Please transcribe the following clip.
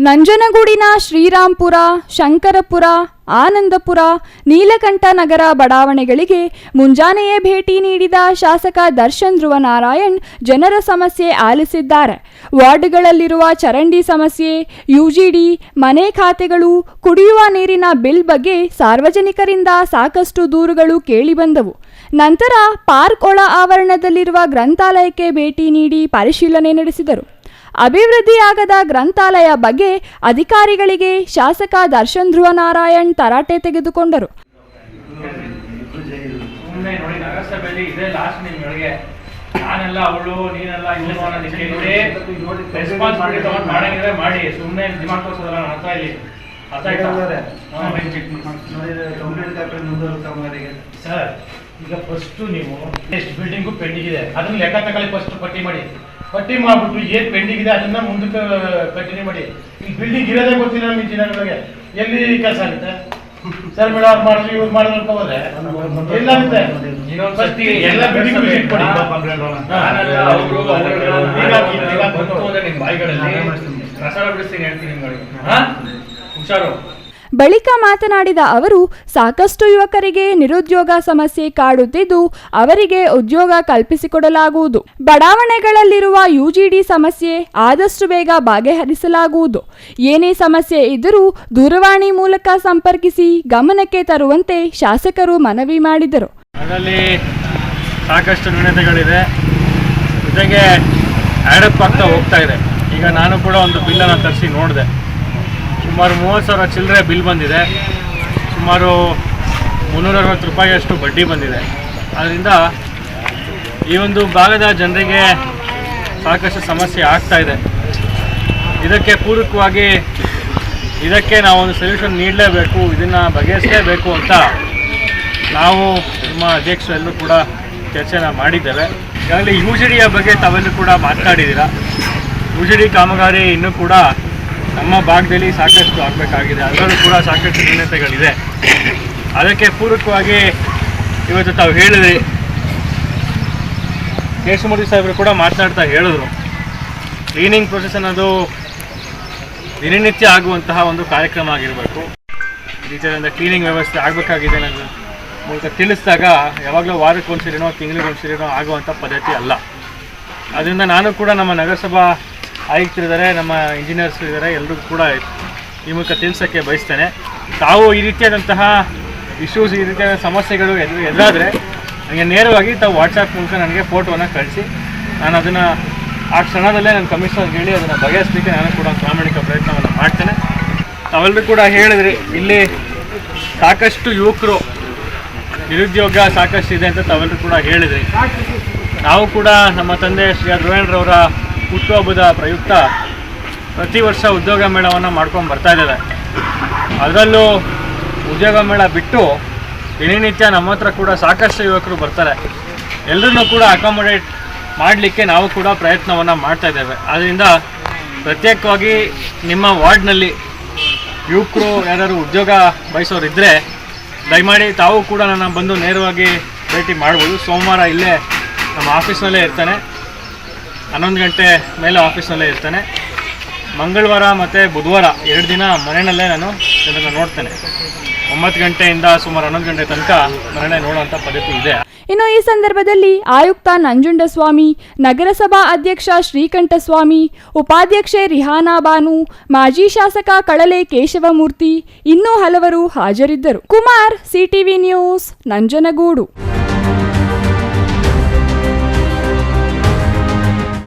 ನಂಜನಗೂಡಿನ ಶ್ರೀರಾಂಪುರ, ಶಂಕರಪುರ, ಆನಂದಪುರ, ನೀಲಕಂಠ ನಗರ ಬಡಾವಣೆಗಳಿಗೆ ಮುಂಜಾನೆಯೇ ಭೇಟಿ ನೀಡಿದ ಶಾಸಕ ದರ್ಶನ್ ಧ್ರುವನಾರಾಯಣ್ ಜನರ ಸಮಸ್ಯೆ ಆಲಿಸಿದ್ದಾರೆ. ವಾರ್ಡ್ಗಳಲ್ಲಿರುವ ಚರಂಡಿ ಸಮಸ್ಯೆ, ಯುಜಿಡಿ, ಮನೆ ಖಾತೆಗಳು, ಕುಡಿಯುವ ನೀರಿನ ಬಿಲ್ ಬಗ್ಗೆ ಸಾರ್ವಜನಿಕರಿಂದ ಸಾಕಷ್ಟು ದೂರುಗಳು ಕೇಳಿಬಂದವು. ನಂತರ ಪಾರ್ಕ್ ಒಳ ಆವರಣದಲ್ಲಿರುವ ಗ್ರಂಥಾಲಯಕ್ಕೆ ಭೇಟಿ ನೀಡಿ ಪರಿಶೀಲನೆ ನಡೆಸಿದರು. ಅಭಿವೃದ್ಧಿಯಾಗದ ಗ್ರಂಥಾಲಯ ಬಗ್ಗೆ ಅಧಿಕಾರಿಗಳಿಗೆ ಶಾಸಕ ದರ್ಶನ್ ಧ್ರುವನಾರಾಯಣ್ ತರಾಟೆ ತೆಗೆದುಕೊಂಡರು. ಈಗ ಫಸ್ಟ್ ನೀವು ಎಷ್ಟು ಬಿಲ್ಡಿಂಗು ಪೆಂಡಿಂಗ್ ಇದೆ ಅದನ್ನ ಲೆಕ್ಕ ತಗೊಳ್ಳಿ. ಫಸ್ಟ್ ಪಟ್ಟಿ ಮಾಡ್ಬಿಟ್ಟು ಏನ್ ಪೆಂಡಿಂಗ್ ಇದೆ ಅದನ್ನ ಮುಂದಕ್ಕೆ ಕಂಟಿನ್ಯೂ ಮಾಡಿ. ಈ ಬಿಲ್ಡಿಂಗ್ ಇರೋದೇ ಗೊತ್ತಿಲ್ಲ ನಮ್ಮ ಇಂಜಿನಿಯರ್ಗಳಿಗೆ, ಎಲ್ಲಿ ಕೆಲಸ ಆಗುತ್ತೆ ಸರ್? ಮೇಡಮ್ ಅವ್ರು ಮಾಡಿದ್ರು ಇವ್ರು ಮಾಡಿದ್ರು ಅಂತ ಹೋದ್ರೆ ಎಲ್ಲಾಗುತ್ತೆ. ಎಲ್ಲ ಬಿಲ್ಡಿಂಗ್ ವಿಸಿಟ್ ಕೊಡಿ. ಪ್ರಸಾರ ಬಿಡಿಸ್ತೀನಿ ಹೇಳ್ತೀನಿ ನಿಮ್ಗಳಿಗೆ, ಹುಷಾರು. ಬಳಿಕ ಮಾತನಾಡಿದ ಅವರು, ಸಾಕಷ್ಟು ಯುವಕರಿಗೆ ನಿರುದ್ಯೋಗ ಸಮಸ್ಯೆ ಕಾಡುತ್ತಿದ್ದು ಅವರಿಗೆ ಉದ್ಯೋಗ ಕಲ್ಪಿಸಿಕೊಡಲಾಗುವುದು. ಬಡಾವಣೆಗಳಲ್ಲಿರುವ ಯುಜಿಡಿ ಸಮಸ್ಯೆ ಆದಷ್ಟು ಬೇಗ ಬಗೆಹರಿಸಲಾಗುವುದು. ಏನೇ ಸಮಸ್ಯೆ ಇದ್ದರೂ ದೂರವಾಣಿ ಮೂಲಕ ಸಂಪರ್ಕಿಸಿ ಗಮನಕ್ಕೆ ತರುವಂತೆ ಶಾಸಕರು ಮನವಿ ಮಾಡಿದರು. ಅದರಲ್ಲಿ ಸಾಕಷ್ಟು ನ್ಯೂನತೆಗಳಿದೆ, ಜೊತೆಗೆ ಆ್ಯಡಪ್ ಆಗ್ತಾ ಹೋಗ್ತಾ ಇದೆ. ಈಗ ನಾನು ಕೂಡ ಒಂದು ಬಿಲ್ಲನ್ನು ತರಿಸಿ ನೋಡಿದೆ. ಸುಮಾರು 30,000 ಚಿಲ್ಲರೆ ಬಿಲ್ ಬಂದಿದೆ. ಸುಮಾರು 360 ರೂಪಾಯಿಯಷ್ಟು ಬಡ್ಡಿ ಬಂದಿದೆ. ಆದ್ದರಿಂದ ಈ ಒಂದು ಭಾಗದ ಜನರಿಗೆ ಸಾಕಷ್ಟು ಸಮಸ್ಯೆ ಆಗ್ತಾ ಇದೆ. ಇದಕ್ಕೆ ಪೂರಕವಾಗಿ ಇದಕ್ಕೆ ನಾವೊಂದು ಸೊಲ್ಯೂಷನ್ ನೀಡಲೇಬೇಕು, ಇದನ್ನು ಬಗೆಹರಿಸಲೇಬೇಕು ಅಂತ ನಾವು ನಮ್ಮ ಅಧ್ಯಕ್ಷರೆಲ್ಲರೂ ಕೂಡ ಚರ್ಚೆನ ಮಾಡಿದ್ದೇವೆ. ಈಗಾಗಲೇ ಯುಜಿಡಿಯ ಬಗ್ಗೆ ತಾವೆಲ್ಲರೂ ಕೂಡ ಮಾತನಾಡಿದ್ದೀರಾ. ಯುಜಿಡಿ ಕಾಮಗಾರಿ ಇನ್ನೂ ಕೂಡ ನಮ್ಮ ಭಾಗದಲ್ಲಿ ಸಾಕಷ್ಟು ಆಗಬೇಕಾಗಿದೆ. ಅದರಲ್ಲೂ ಕೂಡ ಸಾಕಷ್ಟು ನ್ಯೂನತೆಗಳಿದೆ. ಅದಕ್ಕೆ ಪೂರಕವಾಗಿ ಇವತ್ತು ತಾವು ಹೇಳಿದ್ರಿ, ಕೇಶಮೂರ್ತಿ ಸಾಹೇಬರು ಕೂಡ ಮಾತನಾಡ್ತಾ ಹೇಳಿದ್ರು, ಕ್ಲೀನಿಂಗ್ ಪ್ರೊಸೆಸ್ ಅನ್ನೋದು ದಿನನಿತ್ಯ ಆಗುವಂತಹ ಒಂದು ಕಾರ್ಯಕ್ರಮ ಆಗಿರಬೇಕು. ಈ ರೀತಿಯಾದ ಕ್ಲೀನಿಂಗ್ ವ್ಯವಸ್ಥೆ ಆಗಬೇಕಾಗಿದೆ ಅನ್ನೋದು ಮೂಲಕ ತಿಳಿಸಿದಾಗ ಯಾವಾಗಲೂ ವಾರಕ್ಕೆ ಒಂದ್ಸರಿನೋ ತಿಂಗಳಿಗೆ ಒಂದ್ಸರಿನೋ ಆಗುವಂಥ ಪದ್ಧತಿ ಅಲ್ಲ. ಅದರಿಂದ ನಾನು ಕೂಡ ನಮ್ಮ ನಗರಸಭಾ ಆಯುಕ್ತರಿದ್ದಾರೆ, ನಮ್ಮ ಇಂಜಿನಿಯರ್ಸ್ ಇದ್ದಾರೆ, ಎಲ್ಲರಿಗೂ ಕೂಡ ಈ ಮೂಲಕ ತಿಳಿಸೋಕ್ಕೆ ಬಯಸ್ತೇನೆ. ತಾವು ಈ ರೀತಿಯಾದಂತಹ ಇಶ್ಯೂಸ್, ಈ ರೀತಿಯಾದ ಸಮಸ್ಯೆಗಳು ಎದುರಾದರೆ ನನಗೆ ನೇರವಾಗಿ ತಾವು ವಾಟ್ಸಪ್ ಮೂಲಕ ನನಗೆ ಫೋಟೋವನ್ನು ಕಳಿಸಿ, ನಾನು ಅದನ್ನು ಆ ಕ್ಷಣದಲ್ಲೇ ನನ್ನ ಕಮಿಷನರ್ಗೆ ಹೇಳಿ ಅದನ್ನು ಬಗೆಹರಿಸಲಿಕ್ಕೆ ನಾನು ಕೂಡ ಪ್ರಾಮಾಣಿಕ ಪ್ರಯತ್ನವನ್ನು ಮಾಡ್ತೇನೆ. ತಾವೆಲ್ಲರೂ ಕೂಡ ಹೇಳಿದ್ರಿ, ಇಲ್ಲಿ ಸಾಕಷ್ಟು ಯುವಕರು ನಿರುದ್ಯೋಗ ಸಾಕಷ್ಟು ಇದೆ ಅಂತ ತಾವೆಲ್ಲರೂ ಕೂಡ ಹೇಳಿದ್ರಿ. ನಾವು ಕೂಡ ನಮ್ಮ ತಂದೆ ಶ್ರೀ ಧ್ರುವೇಂದ್ರವರ ಹುಟ್ಟುಹಬ್ಬದ ಪ್ರಯುಕ್ತ ಪ್ರತಿ ವರ್ಷ ಉದ್ಯೋಗ ಮೇಳವನ್ನು ಮಾಡ್ಕೊಂಡು ಬರ್ತಾ ಇದ್ದೇವೆ. ಅದರಲ್ಲೂ ಉದ್ಯೋಗ ಮೇಳ ಬಿಟ್ಟು ದಿನನಿತ್ಯ ನಮ್ಮ ಹತ್ರ ಕೂಡ ಸಾಕಷ್ಟು ಯುವಕರು ಬರ್ತಾರೆ. ಎಲ್ಲರನ್ನೂ ಕೂಡ ಅಕಾಮಡೇಟ್ ಮಾಡಲಿಕ್ಕೆ ನಾವು ಕೂಡ ಪ್ರಯತ್ನವನ್ನು ಮಾಡ್ತಾ ಇದ್ದೇವೆ. ಆದ್ದರಿಂದ ಪ್ರತ್ಯೇಕವಾಗಿ ನಿಮ್ಮ ವಾರ್ಡ್ನಲ್ಲಿ ಯುವಕರು ಯಾರಾದರೂ ಉದ್ಯೋಗ ಬಯಸೋರಿದ್ದರೆ ದಯಮಾಡಿ ತಾವು ಕೂಡ ನನ್ನ ಬಂದು ನೇರವಾಗಿ ಭೇಟಿ ಮಾಡ್ಬೋದು. ಸೋಮವಾರ ಇಲ್ಲೇ ನಮ್ಮ ಆಫೀಸ್ನಲ್ಲೇ ಇರ್ತಾನೆ, 11 ಗಂಟೆ ಮೇಲೆ ಆಫೀಸ್ನಲ್ಲೇ ಇರ್ತಾನೆ. ಮಂಗಳವಾರ ಮತ್ತು ಬುಧವಾರ 2 ದಿನ ಮನೆಯಲ್ಲೇ ನಾನು ಇದನ್ನು ನೋಡ್ತೇನೆ. 9 ಗಂಟೆಯಿಂದ ಸುಮಾರು 11 ಗಂಟೆ ತನಕ ಮನೆಯಲ್ಲೇ ನೋಡುವಂಥ ಪದ್ಧತಿ ಇದೆ. ಇನ್ನು ಈ ಸಂದರ್ಭದಲ್ಲಿ ಆಯುಕ್ತ ನಂಜುಂಡಸ್ವಾಮಿ, ನಗರಸಭಾ ಅಧ್ಯಕ್ಷ ಶ್ರೀಕಂಠಸ್ವಾಮಿ, ಉಪಾಧ್ಯಕ್ಷೆ ರಿಹಾನಾ ಬಾನು, ಮಾಜಿ ಶಾಸಕ ಕಳಲೆ ಕೇಶವಮೂರ್ತಿ ಇನ್ನೂ ಹಲವರು ಹಾಜರಿದ್ದರು. Kumar, CTV news, Nanjangud.